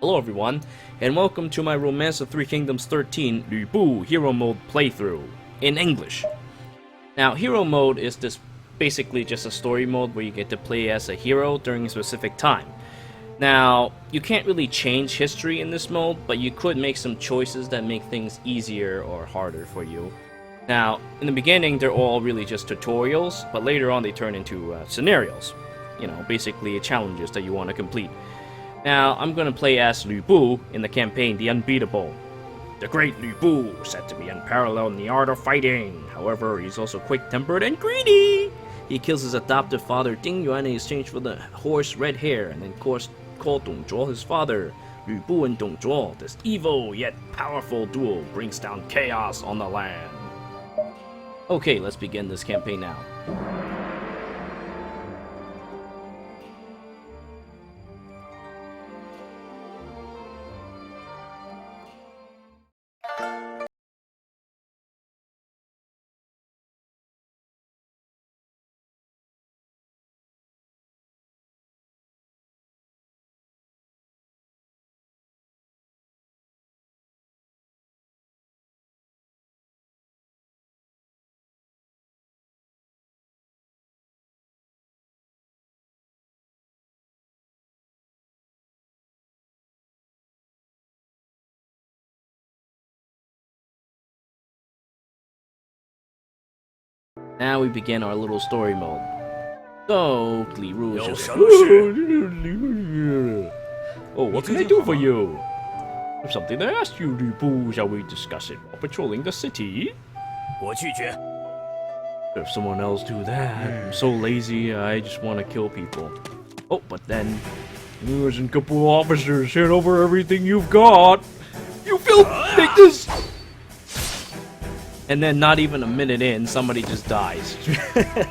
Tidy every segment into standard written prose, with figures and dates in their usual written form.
Hello everyone, and welcome to my Romance of Three Kingdoms 13 Lu Bu Hero Mode playthrough in English. Now, Hero Mode is basically just a story mode where you get to play as a hero during a specific time. Now, you can't really change history in this mode, but you could make some choices that make things easier or harder for you. Now, in the beginning, they're all really just tutorials, but later on they turn into scenarios. You know, basically challenges that you want to complete. Now, I'm gonna play as Lu Bu in the campaign The Unbeatable. The great Lu Bu, said to be unparalleled in the art of fighting. However, he's also quick-tempered and greedy. He kills his adoptive father Ding Yuan in exchange for the horse Red Hair, and then of course called Dong Zhuo his father. Lu Bu and Dong Zhuo, this evil yet powerful duo, brings down chaos on the land. Okay, let's begin this campaign now. Now we begin our little story mode. So, Li Ru just... Oh, what can I do for you? There's something to ask you, Lu Bu. Shall we discuss it while patrolling the city? If someone else do that, I'm so lazy, I just want to kill people. Oh, but then... There's a couple officers hand over everything you've got. You filth! Take this! And then not even a minute in, somebody just dies.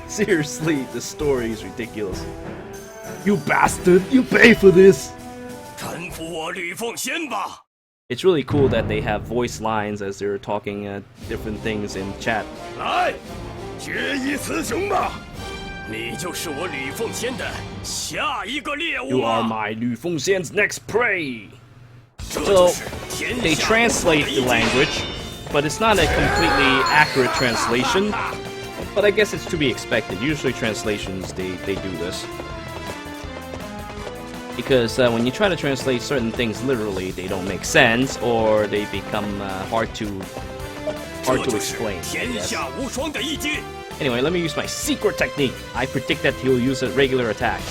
Seriously, the story is ridiculous. You bastard! You pay for this! It's really cool that they have voice lines as they're talking different things in chat. You are my Lu Fengxian's next prey! So, they translate the language, but it's not a completely accurate translation. But I guess it's to be expected. Usually translations, they do this. Because when you try to translate certain things literally, they don't make sense, or they become hard to explain. Anyway, let me use my secret technique. I predict that he'll use a regular attack.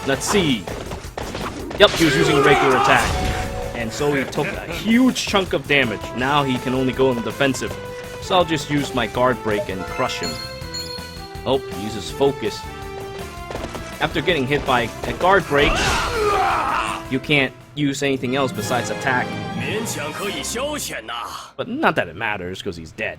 Let's see. Yep, he was using a regular attack. And so he took a huge chunk of damage. Now he can only go on the defensive. So I'll just use my guard break and crush him. Oh, he uses focus. After getting hit by a guard break, you can't use anything else besides attack. But not that it matters, because he's dead.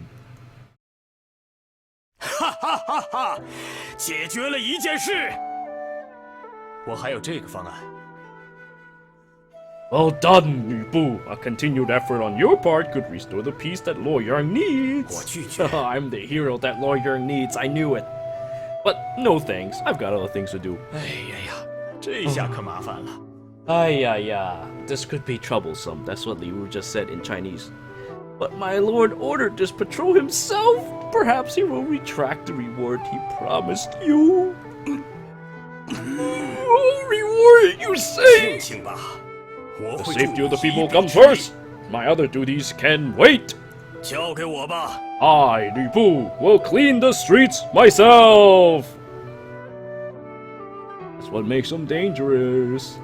Well done, Lu Bu. A continued effort on your part could restore the peace that Luo Yang needs. I'm the hero that Luo Yang needs, I knew it. But no thanks, I've got other things to do. This could be troublesome. That's what Li Ru just said in Chinese. But my lord ordered this patrol himself. Perhaps he will retract the reward he promised you. Oh, reward, you say? The safety of the people comes first. My other duties can wait. I, Lu Bu, will clean the streets myself. That's what makes them dangerous.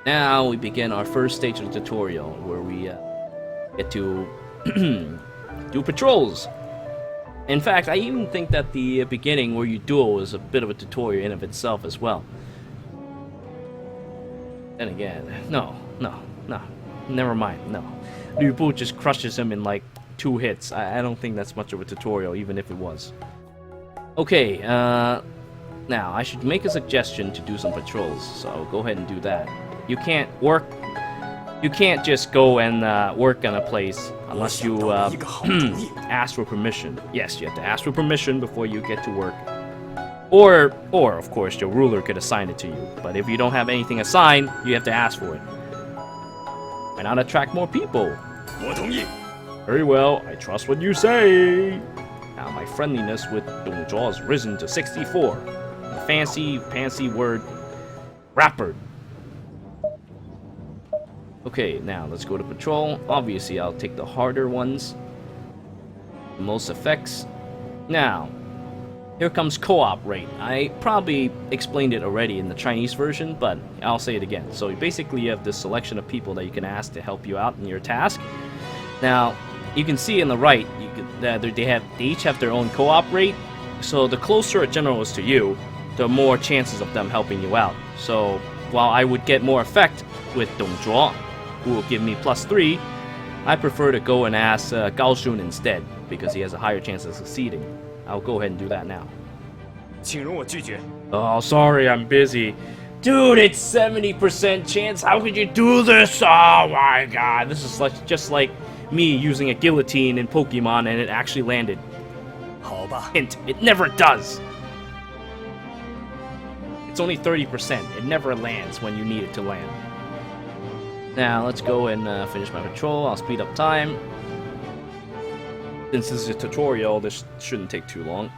Now we begin our first stage of the tutorial, where we get to do patrols. In fact, I even think that the beginning where you duel is a bit of a tutorial in of itself as well. Then again, no, never mind, no. Lu Bu just crushes him in like 2 hits. I don't think that's much of a tutorial, even if it was. Okay, now I should make a suggestion to do some patrols, so I'll go ahead and do that. You can't just go and work on a place unless you ask for permission. Yes, you have to ask for permission before you get to work. Or of course, your ruler could assign it to you. But if you don't have anything assigned, you have to ask for it. Why not attract more people? Very well, I trust what you say. Now my friendliness with Dong Zhuo has risen to 64. A fancy word, rapper. Okay, now let's go to patrol. Obviously, I'll take the harder ones. Most effects. Now, here comes co-op rate. I probably explained it already in the Chinese version, but I'll say it again. So basically, you have this selection of people that you can ask to help you out in your task. Now, you can see in the right, they each have their own co-op rate. So the closer a general is to you, the more chances of them helping you out. So while I would get more effect with Dong Zhuo, who will give me +3, I prefer to go and ask Gao Shun instead, because he has a higher chance of succeeding. I'll go ahead and do that now. Oh, sorry, I'm busy. Dude, it's 70% chance. How could you do this? Oh my god. This is just like me using a guillotine in Pokemon and it actually landed. Hint, it never does. It's only 30%. It never lands when you need it to land. Now, let's go and finish my patrol. I'll speed up time. Since this is a tutorial, this shouldn't take too long.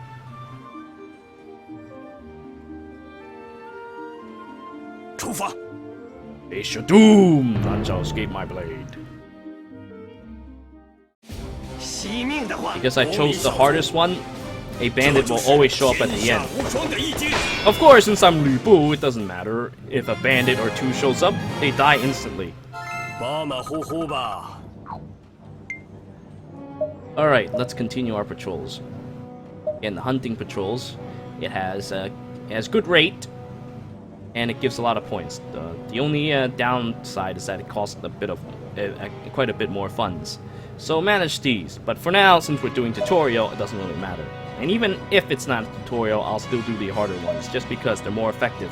Face your doom! None shall escape my blade. Because I chose the hardest one, a bandit will always show up at the end. Of course, since I'm Lu Bu, it doesn't matter. If a bandit or two shows up, they die instantly. Alright, let's continue our patrols. Again, the hunting patrols, it has good rate, and it gives a lot of points. The only downside is that it costs a bit of, quite a bit more funds. So manage these, but for now, since we're doing tutorial, it doesn't really matter. And even if it's not a tutorial, I'll still do the harder ones, just because they're more effective.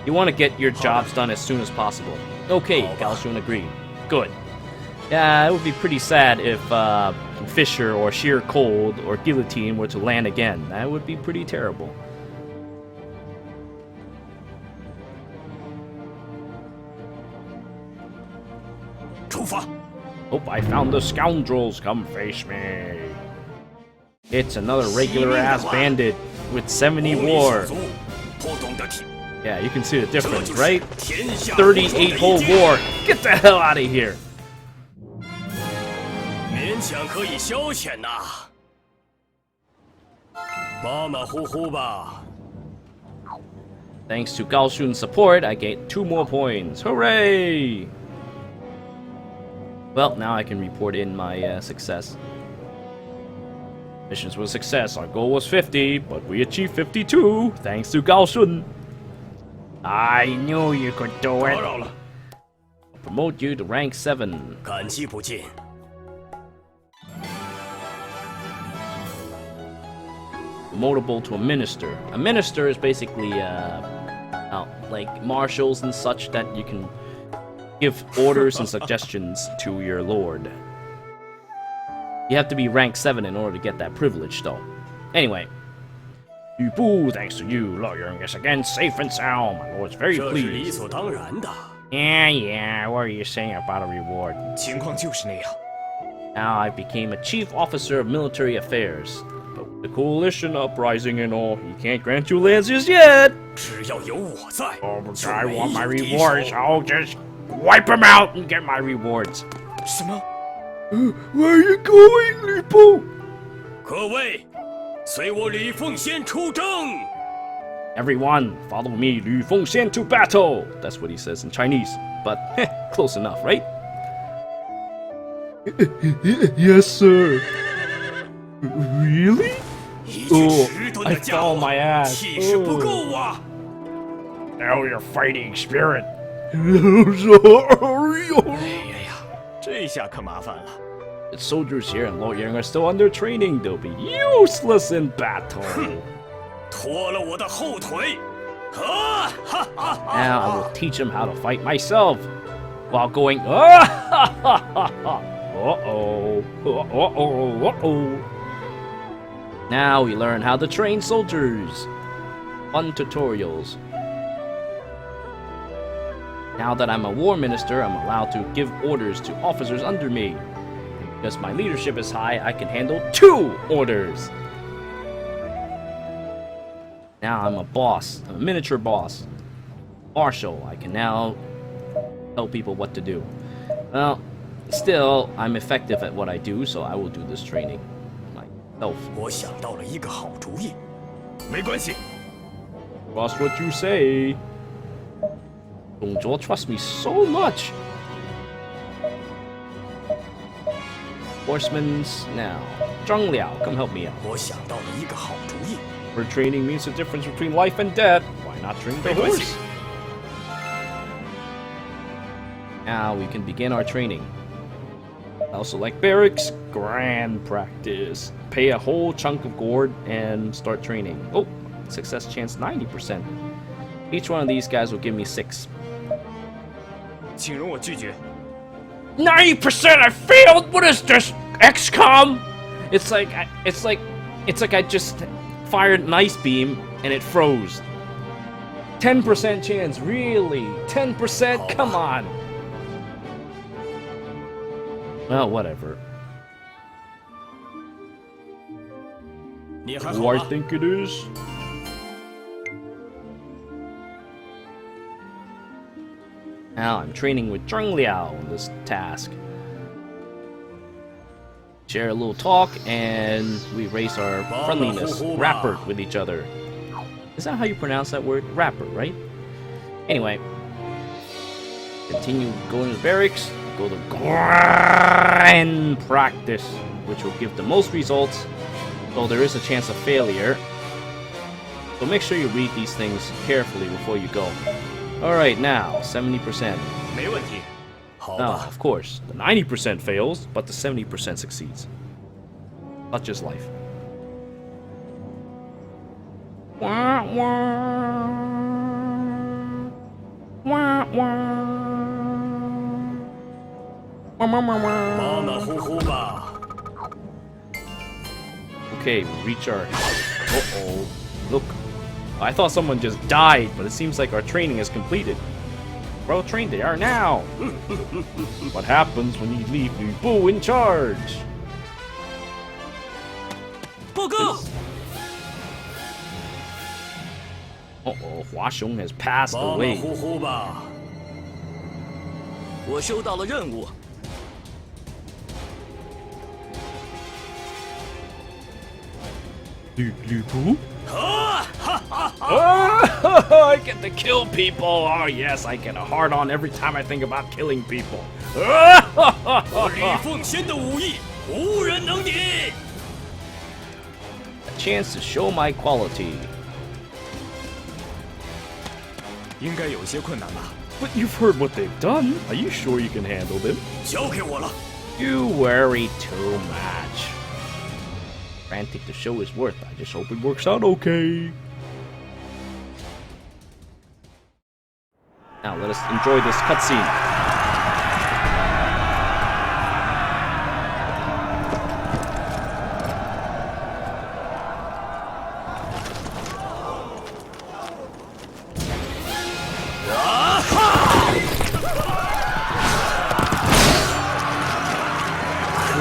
You want to get your jobs done as soon as possible. Okay, Gao Shun agreed. Good. Yeah, it would be pretty sad if Fisher or Sheer Cold or Guillotine were to land again. That would be pretty terrible. Hope I found the scoundrels. Come face me. It's another regular-ass bandit with 70 war. Yeah, you can see the difference, right? 38 whole war. Get the hell out of here. Thanks to Gao Shun's support, I get 2 more points. Hooray! Well, now I can report in my success. Missions were a success. Our goal was 50, but we achieved 52, thanks to Gao Shun. I knew you could do it. I'll promote you to rank 7. Promotable to a minister. A minister is basically like marshals and such that you can give orders and suggestions to your lord. You have to be rank 7 in order to get that privilege, though. Anyway, Yu Bu, thanks to you, Lao Yang is again safe and sound. My lord's very pleased. Yeah, what are you saying about a reward? Now I became a chief officer of military affairs. But with the coalition uprising and all, he can't grant you lances yet. Oh, but I want my rewards. I'll just wipe him out and get my rewards. Where are you going, Lu Bu? Everyone, follow me, Lu Fengxian, to battle. That's what he says in Chinese, but close enough, right? Yes, sir. Really? Oh, I fell on my ass. Oh. Now you're fighting spirit. Sorry. The soldiers here in Luoyang are still under training. They'll be useless in battle. Now I will teach them how to fight myself while going. Now we learn how to train soldiers. Fun tutorials. Now that I'm a war minister, I'm allowed to give orders to officers under me. Because my leadership is high, I can handle 2 orders. Now I'm a boss, I'm a miniature boss. Marshal, I can now tell people what to do. Well, still, I'm effective at what I do, so I will do this training myself. 我想到了一个好主意。没关系。 Trust what you say. Dongzhuo trusts me so much. Horsemen's now. Zhuge Liang, come help me out. 我想到了一个好主意。 For training means the difference between life and death. Why not train the horse? Now we can begin our training. I also like barracks, grand practice. Pay a whole chunk of gourd and start training. Oh, success chance 90%. Each one of these guys will give me 6. 请容我拒绝。 90% I failed. What is this? XCOM? It's like I just fired an ice beam and it froze. 10% chance, really? 10%? Come on. Well, whatever. 你还好 Who I 吗？ think it is? Now I'm training with Jiang Wei on this task. Share a little talk, and we raise our friendliness, rapport with each other. Is that how you pronounce that word? Rapport, right? Anyway, continue going to the barracks, go to grand practice, which will give the most results, though there is a chance of failure. So make sure you read these things carefully before you go. Alright, now, 70%. 没问题。好 Now, 吧。 of course, the 90% fails, but the 70% succeeds. Such is life. Wah, wah. Wah, wah. Wah, wah, wah, wah. 马马虎虎吧。 Okay, we reach our... Uh-oh. Look. I thought someone just died, but it seems like our training is completed. Well trained they are now. What happens when you leave Lu Bu in charge? 报告。 Uh-oh, Hua Xiong has passed 马马 away. 虎虎吧。我收到了任务。 Lu Bu? 啊！哈哈哈！ Oh, I get to kill people. Oh yes, I get a hard on every time I think about killing people. 我李奉先的武艺无人能敌。 A chance to show my quality. 应该有些困难吧？ But you've heard what they've done. Are you sure you can handle them? 交给我了。 You worry too much. Frantic to show his worth. I just hope it works out okay. Now let us enjoy this cutscene.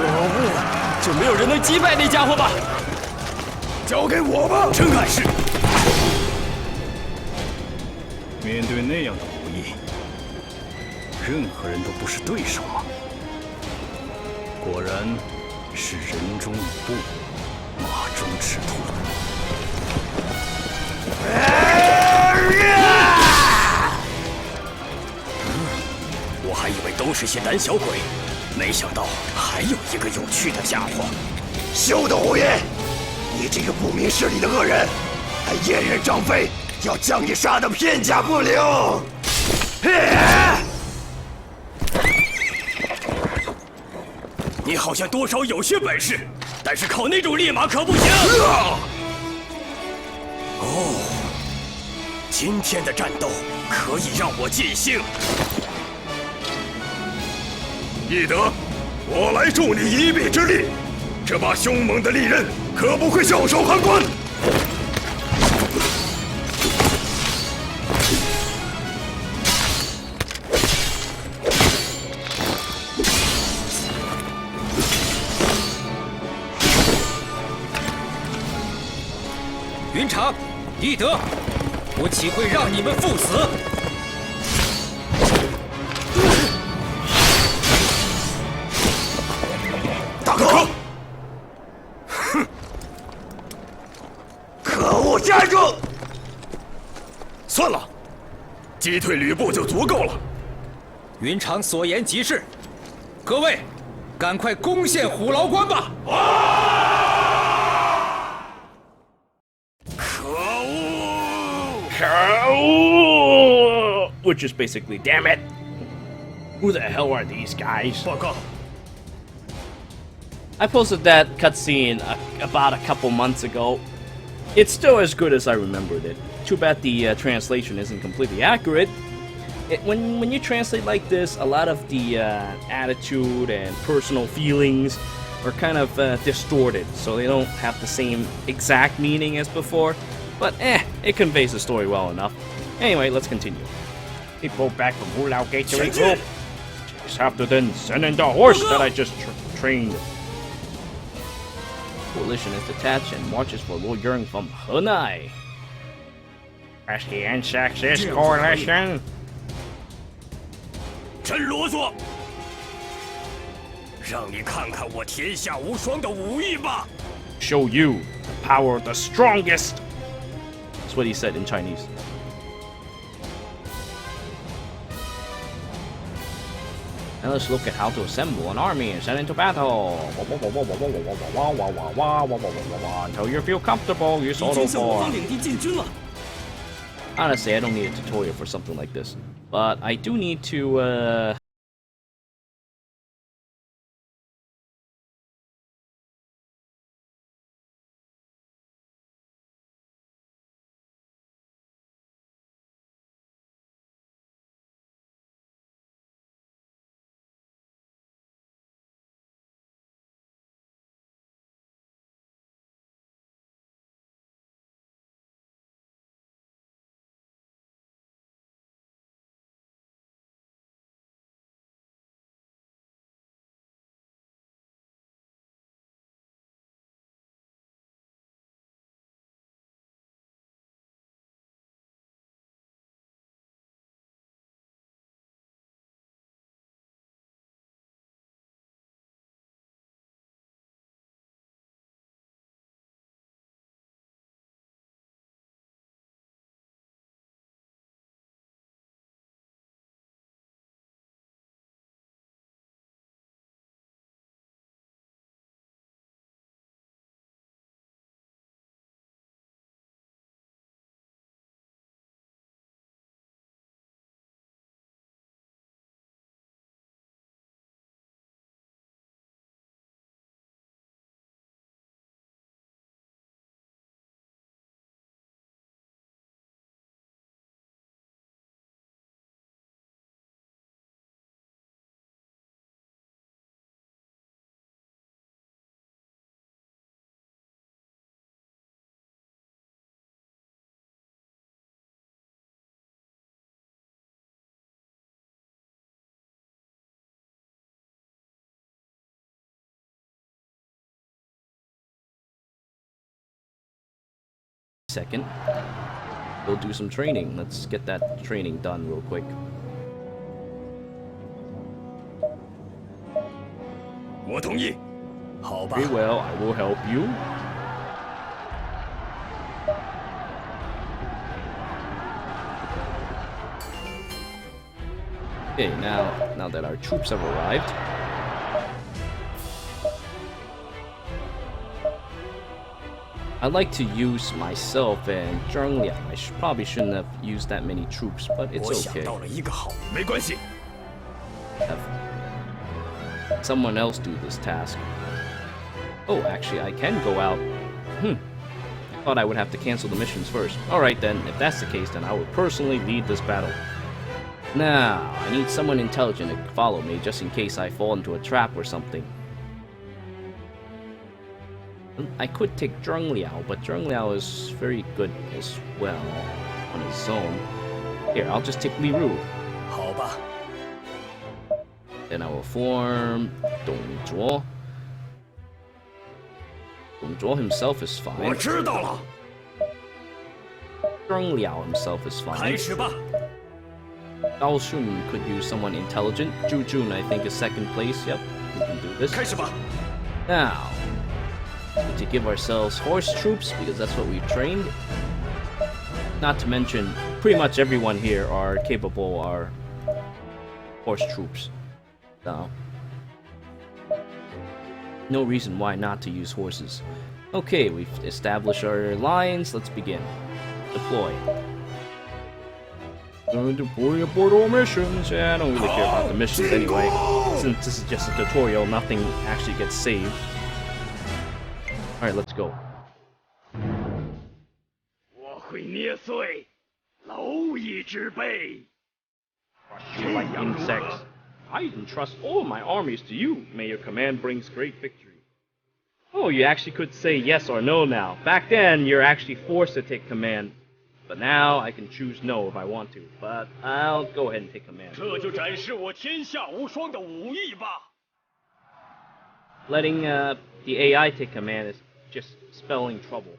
Oh, 就没有人能击败那家伙吧？交给我吧，真碍事。面对那样的武艺，任何人都不是对手吗？果然是人中吕布，马中赤兔。我还以为都是些胆小鬼。 没想到还有一个有趣的家伙。休得胡言！你这个不明事理的恶人，还燕人张飞，要将你杀得片甲不留！你好像多少有些本事，但是靠那种烈马可不行。哦，今天的战斗可以让我尽兴。 翼德，我来助你一臂之力，这把凶猛的利刃可不会袖手旁观。场，懿德，我岂会让你们赴死？大哥！哼！可恶，站住！算了，击退吕布就足够了。云长所言极是，各位，赶快攻陷虎牢关吧！Which is basically, damn it! Who the hell are these guys? 报告， I posted that cutscene about a couple months ago. It's still as good as I remembered it. Too bad the translation isn't completely accurate. When you translate like this, a lot of the attitude and personal feelings are kind of distorted, so they don't have the same exact meaning as before. But it conveys the story well enough. Anyway, let's continue. People back from Hulao Gate to regroup. Just have to then send in the horse that I just trained. Coalition is detached and marches for Wei Yan from Henai. As the insects this coalition. 真啰嗦！让你看看我天下无双的武艺吧！ Show you the power of the strongest. That's what he said in Chinese. Now let's look at how to assemble an army and send into battle. Until you feel comfortable, use auto form. Honestly, I don't need a tutorial for something like this. But I do need to, second, we'll do some training. Let's get that training done real quick. 我同意。好吧 Very well, I will help you. Okay, now that our troops have arrived, I'd like to use myself and Jiang Liang. Probably shouldn't have used that many troops, but it's 我想 okay. 到了一个好，没关系。 Have someone else do this task. Oh, actually, I can go out. I thought I would have to cancel the missions first. Alright then, if that's the case, then I would personally lead this battle. Now, I need someone intelligent to follow me just in case I fall into a trap or something. I could take Zhuge Liang, but Zhuge Liang is very good as well on his own. Here, I'll just take Li Ru. 好吧， Then I will form Dong Zhuo. Dong Zhuo himself is 我 fine. 知道了。Zhuge Liang himself is 开 fine. 始吧。 Gao Shun could use someone intelligent. Zhu Jun, I think, is second place. Yep, we can do this. 开始吧。 Now, we need to give ourselves horse troops because that's what we've trained. Not to mention, pretty much everyone here are capable are horse troops. So, no reason why not to use horses. Okay, we've established our lines. Let's begin. Deploy. Gonna deploy aboard all missions. Yeah, I don't really care about the missions anyway. Since this is just a tutorial, nothing actually gets saved. Alright, let's go. 我会捏碎蝼蚁之辈。 You like insects. I entrust all my armies to you. May your command brings great victory. Oh, you actually could say yes or no now. Back then, you're actually forced to take command. But now, I can choose no if I want to. But I'll go ahead and take command. 这就展示我天下无双的武艺吧。 Letting the AI take command is just spelling trouble.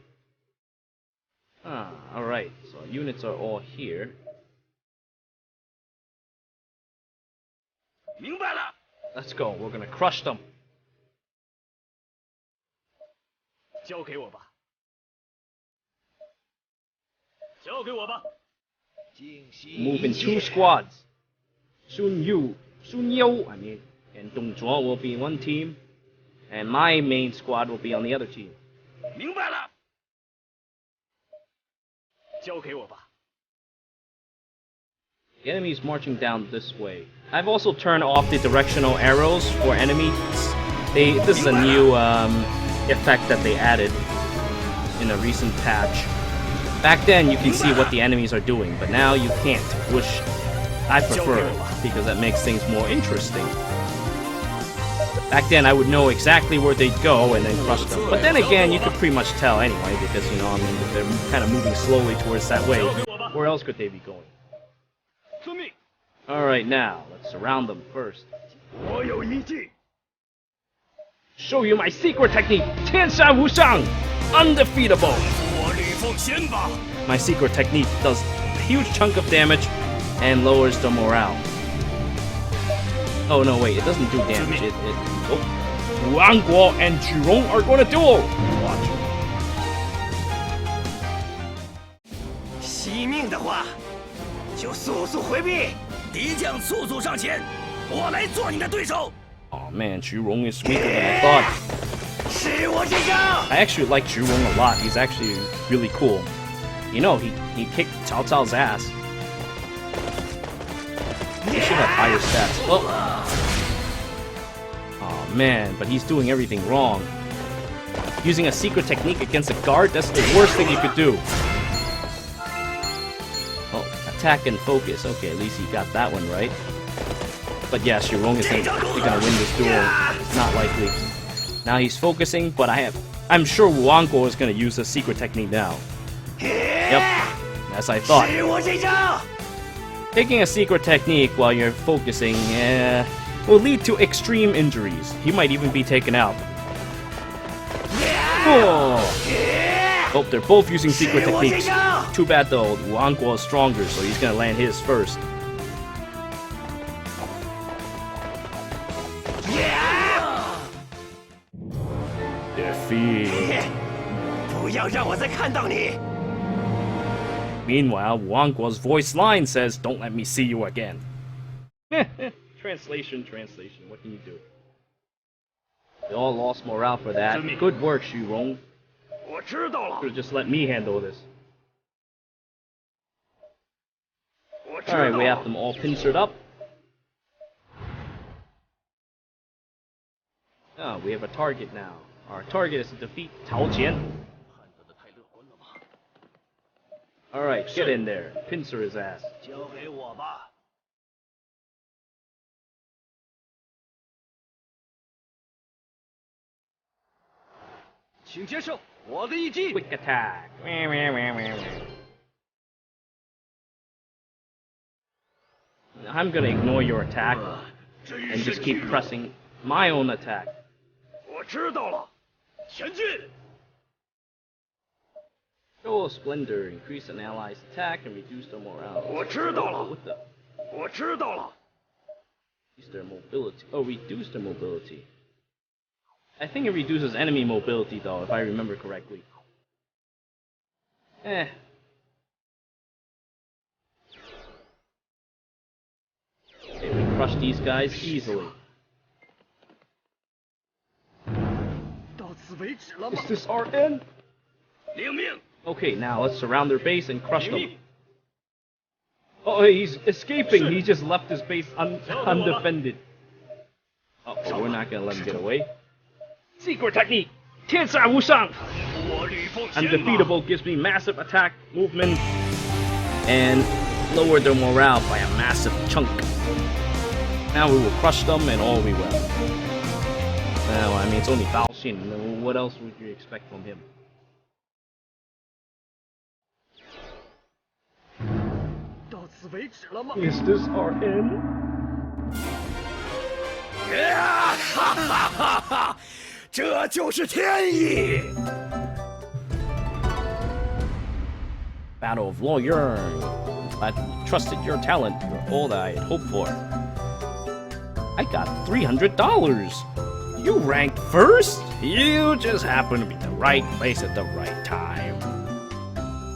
Alright. So our units are all here. 明白了。 Let's go. We're gonna crush them. 交给我吧。交给我吧。 Move in 2 squads. Sun Yu, and Dong Zhuo will be in one team, and my main squad will be on the other team. 明白了。交给我吧。 The enemy is marching down this way. I've also turned off the directional arrows for enemies. This is a new effect that they added in a recent patch. Back then, you can see what the enemies are doing, but now you can't, which I prefer, because that makes things more interesting. Back then, I would know exactly where they'd go and then crush them. But then again, you could pretty much tell anyway, because, you know, I mean, they're kind of moving slowly towards that way. Where else could they be going? 遵命。 Alright, now, let's surround them first. 我有一计。 Show you my secret technique, 天下无上, undefeatable. 我吕奉先吧。 My secret technique does a huge chunk of damage and lowers the morale. Oh no, wait, it doesn't do damage. Wang Guo and Zhurong are going to duel. Watch. 惜命的话，就速速回避。敌将速速上前，我来做你的对手。 Oh man, Zhurong is weaker than I thought. 是我这招。 I actually like Zhurong a lot. He's actually really cool. You know, he kicked Cao Cao's ass. He should have higher stats. Well, oh man, but he's doing everything wrong. Using a secret technique against a guard, that's the worst thing you could do. Oh, attack and focus. Okay, at least he got that one right. But yeah, Zhurong isn't gonna win this duel. It's not likely. Now he's focusing, but I'm sure Wang Guo is gonna use a secret technique now. Yep, as I thought. 是我这招。 Taking a secret technique while you're focusing will lead to extreme injuries. He might even be taken out. Oh, they're both using secret techniques. Too bad though, Wang Guo is stronger, so he's gonna land his first. Defeat. 不要让我再看到你。 Meanwhile, Wang Guo's voice line says, "Don't let me see you again." Translation, what can you do? They all lost morale for that. Good work, Zhurong. 我知道了。 Should have just let me handle this. 我知道 Alright, we have 了。 them all pincered up. Oh, we have a target now. Our target is to defeat Cao Qian. Alright, get in there. Pincer his ass. 交给我吧。 请接受我的一击。 Quick attack. Wah, wah, wah, wah, wah. I'm gonna ignore your attack and just keep pressing my own attack. 我知道了。前进。Show of Splendor, increase an ally's attack and reduce their morale. 我知道了， What the? 我知道了。 Reduce their mobility. Oh, reduce their mobility. I think it reduces enemy mobility though, if I remember correctly. Eh. Okay, we crush these guys easily. 到此为止了吗？ Is this our end? 领命。 Okay, now let's surround their base and crush them. Oh, he's escaping. He just left his base undefended. Oh, we're not gonna let him get away. Secret technique! 天下无上! 我吕布牵马。 Undefeatable gives me massive attack, movement, and lower their morale by a massive chunk. Now we will crush them and all we will. Well, I mean, it's only Bao Xin. What else would you expect from him? 到此为止了吗？ Is this our end? 呀哈哈哈哈！这就是天意。 Battle of Wei Yan. I trusted your talent. You're all that I had hoped for. I got $300. You ranked first? You just happen to be in the right place at the right time.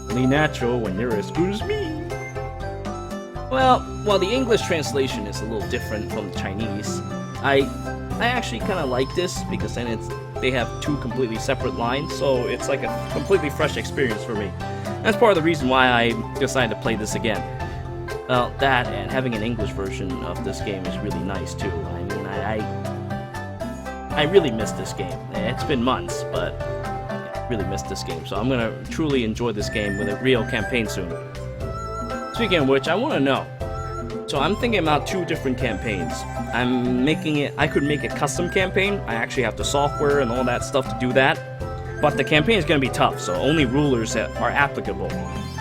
Only natural when you're as good as me. Well, while the English translation is a little different from the Chinese, I actually kind of like this because then they have two completely separate lines, so it's like a completely fresh experience for me. That's part of the reason why I decided to play this again. Well, that and having an English version of this game is really nice too. I mean, I really miss this game. It's been months, but I really missed this game. So I'm gonna truly enjoy this game with a real campaign soon. Speaking of which, I want to know. So I'm thinking about two different campaigns. I could make a custom campaign. I actually have the software and all that stuff to do that. But the campaign is going to be tough, so only rulers that are applicable.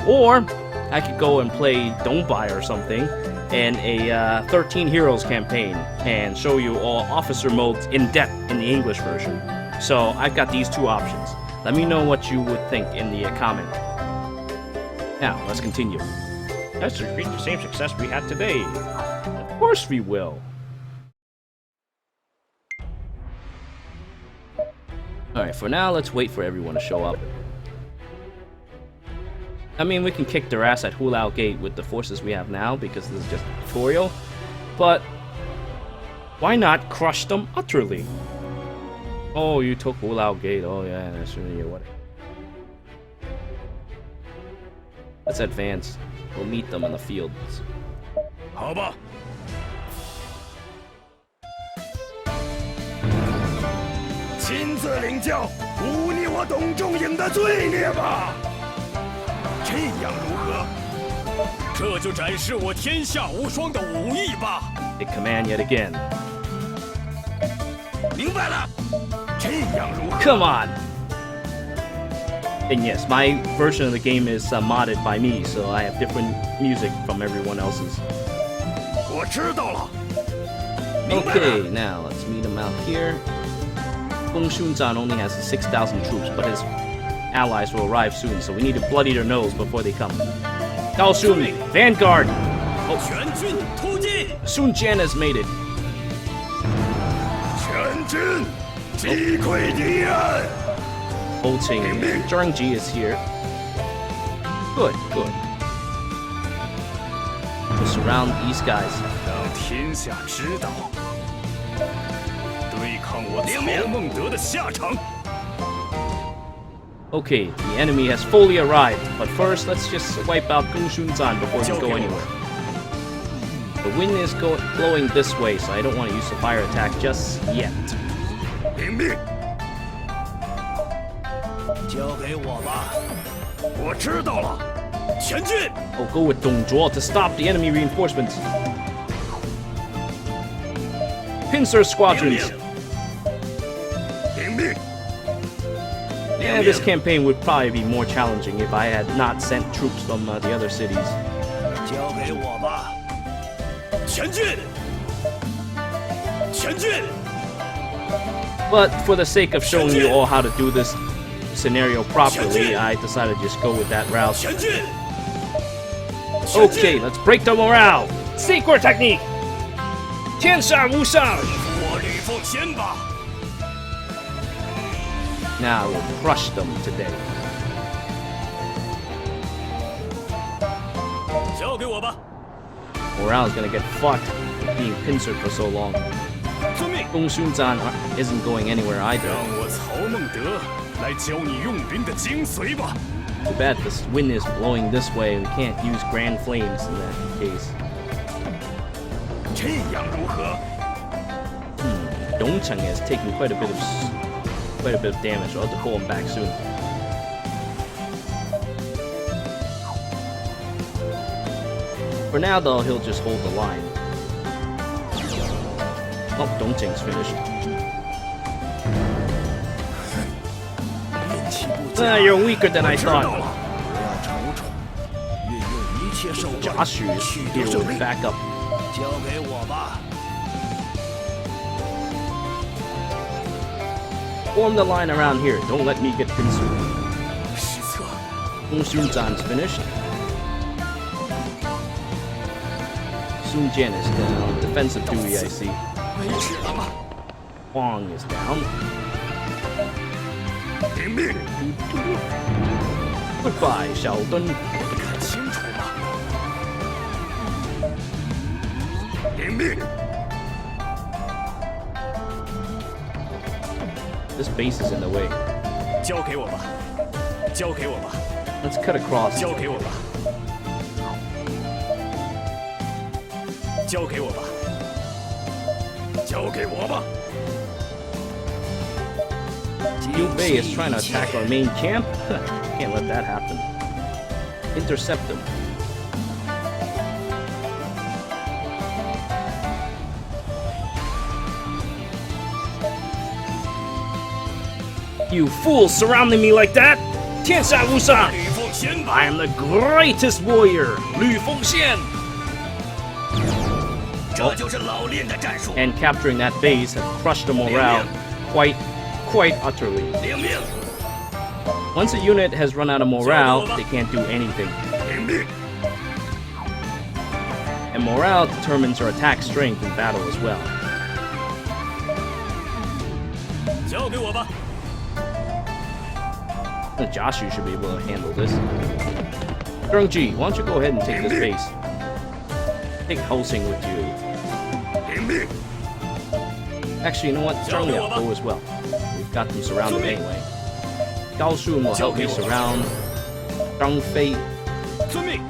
Or I could go and play Dongbei or something and a 13 Heroes campaign and show you all officer modes in depth in the English version. So I've got these two options. Let me know what you would think in the comment. Now, let's continue. Let's repeat the same success we had today. Of course we will. Alright, for now, let's wait for everyone to show up. I mean, we can kick their ass at Hulao Gate with the forces we have now, because this is just a tutorial. But why not crush them utterly? Oh, you took Hulao Gate. Oh yeah, that's really what. Let's advance. We'll meet them in the fields. 好吧。 亲自领教忤逆我董仲颖的罪孽吧！这样如何？这就展示我天下无双的武艺吧！ Hit command yet again. 明白了，这样如何 Come on! And yes, my version of the game is modded by me, so I have different music from everyone else's. 我知道了。明白了 Okay, now let's meet him out here. Gong Shunzan only has 6,000 troops, but his allies will arrive soon, so we need to bloody their nose before they come. Gao Shun, Vanguard! 全军突击！ Sun Jian has made it. 全军击溃敌人！ Bolting. Zhang Ji is here. Good, good. We'll surround these guys. 让天下知道，对抗我曹孟德的下场。 Okay, the enemy has fully arrived, but first let's just wipe out Gong Shunzan before we go anywhere. The wind is blowing this way, so I don't want to use the fire attack just yet. 领命。交给我吧。我知道了。前进。 I'll go with Dong Zhuo to stop the enemy reinforcements. Pincer squadrons. 领命。 Yeah, this campaign would probably be more challenging if I had not sent troops from the other cities. 交给我吧。前进。前进。 But for the sake of showing you all how to do this scenario properly, I decided to just go with that route. 前进！ Okay, let's break the morale. Secret technique. 天下无上. 我吕奉先吧！ Now we'll crush them today. 交给我吧！ Morale is gonna get fucked with being pincered for so long. 遵命。 Gong Shunzan isn't going anywhere 让 either. 我曹孟德来教你用兵的精髓吧！ Too bad this wind is blowing this way. We can't use Grand Flames in that case. 这样如何？ Dongcheng has taken quite a bit of damage. I'll have to pull him back soon. For now, though, he'll just hold the line. Oh, Dongcheng's finished. 运气不佳。 You're weaker than I 知道 thought. 了。不要踌躇，运用一切手段 Josh is 取 here 得胜 with 利。 backup. 交给我吧。 Form the line around here. Don't let me get pincered. 失策。 Gong Shunzan's finished. Sun Jian is down. Defensive duty, I see. 没纸了吗？ Huang is down. 领命。 Goodbye, Xiaodun. 没看清楚吗？领命。 This base is in the way. 交给我吧。交给我吧。 Let's cut across. 交给我吧。交给我吧。交给我吧。 Liu Bei is trying to attack our main camp. Can't let that happen. Intercept them. You fools surrounding me like that? 天下无上. 吕奉先吧。 I am the greatest warrior, Lü Fengxian. 这就是老练的战术。 And capturing that base has crushed the morale quite utterly. 领命。 Once a unit has run out of morale, they can't do anything. 领命。 And morale determines your attack strength in battle as well. 交给我吧。 Joshua should be able to handle this. Zhengji, why don't you go ahead and take this base? Take Hosing with you. 领命。 Actually, you know what? Zheng Liao go as well. We've got them surrounded anyway. Gao Shun will help me surround Zhang Fei. 遵命。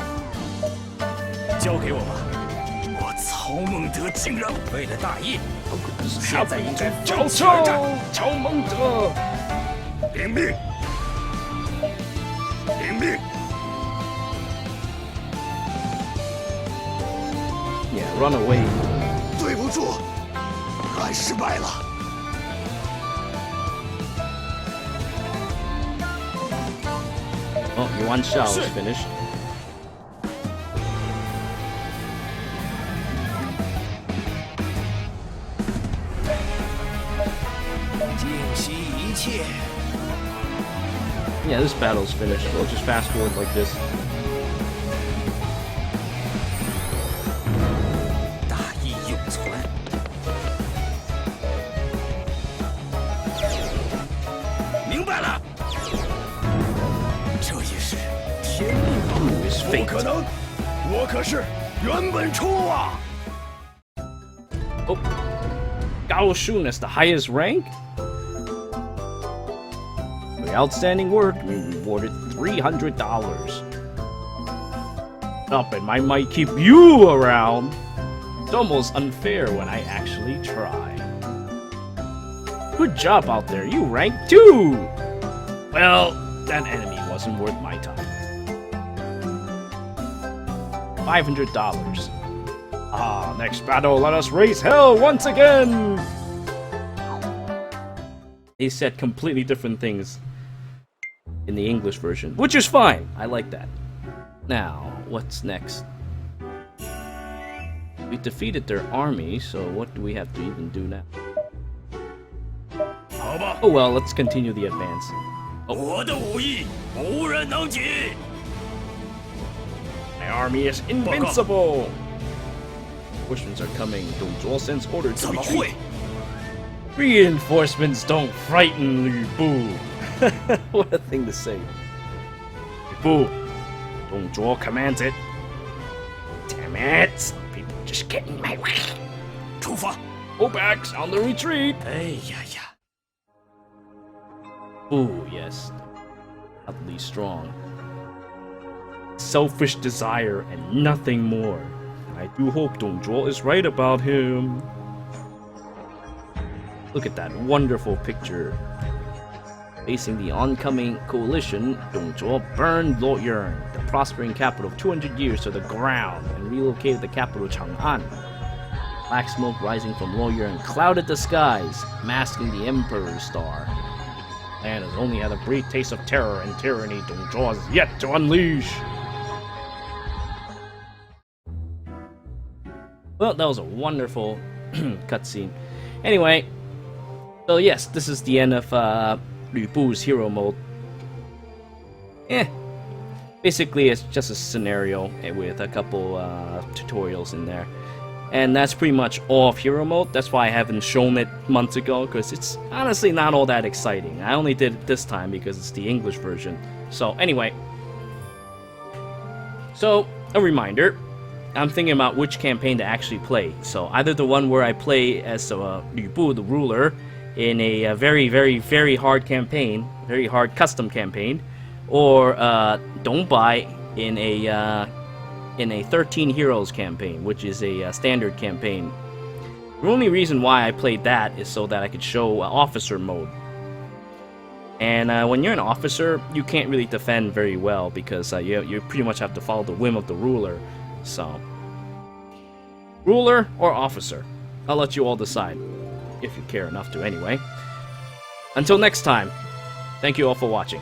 交给我吧。我曹孟德竟然为了大义，现在应该奋起而战。曹孟德。领命。领命。 Yeah, run away. 对不住，俺失败了。 Oh, Yuan Shao is finished. 尽息一切。 Yeah, this battle's finished. We'll just fast forward like this. 大义永存。明白了。这也是天命吧？ Who is 不 fate? 可能，我可是原本初啊！ Oh, Gao Shun is the highest rank? For your outstanding work, we rewarded $300. Up, and I might keep you around. It's almost unfair when I actually try. Good job out there, you ranked 2! Well, that enemy wasn't worth my time. $500. Ah, next battle, let us raise hell once again! They said completely different things in the English version, which is fine. I like that. Now, what's next? We defeated their army, so what do we have to even do now? 好吧， Oh well, let's continue the advance. 我的武艺无人能及。 My army is invincible. Reinforcements are coming. Dong Zhuo sends order to 怎么 retreat. 会？ Reinforcements don't frighten Lu Bu. What a thing to say. Lu Bu. Dong Zhuo commands it. Damn it. Some people just get in my way. 出发！ Go back, sound the retreat. 哎呀呀！ Ooh, yes. Utterly strong. Selfish desire and nothing more. I do hope Dong Zhuo is right about him. Look at that wonderful picture. Facing the oncoming coalition, Dong Zhuo burned Luoyang, the prospering capital of 200 years, to the ground and relocated the capital Chang'an. Black smoke rising from Luoyang clouded the skies, masking the Emperor's star. Man has only had a brief taste of terror and tyranny Dong Zhuo has yet to unleash. Well, that was a wonderful cutscene. Anyway, so yes, this is the end of Lu Bu's hero mode. Basically it's just a scenario with a couple tutorials in there. And that's pretty much all of hero mode. That's why I haven't shown it months ago, because it's honestly not all that exciting. I only did it this time because it's the English version. So anyway, so a reminder, I'm thinking about which campaign to actually play. So either the one where I play as Lu Bu, the ruler, in a very, very, very hard campaign, very hard custom campaign, or Dong Bai in a 13 Heroes campaign, which is a standard campaign. The only reason why I played that is so that I could show officer mode. And when you're an officer, you can't really defend very well because you pretty much have to follow the whim of the ruler. So, ruler or officer? I'll let you all decide, if you care enough to anyway. Until next time, thank you all for watching.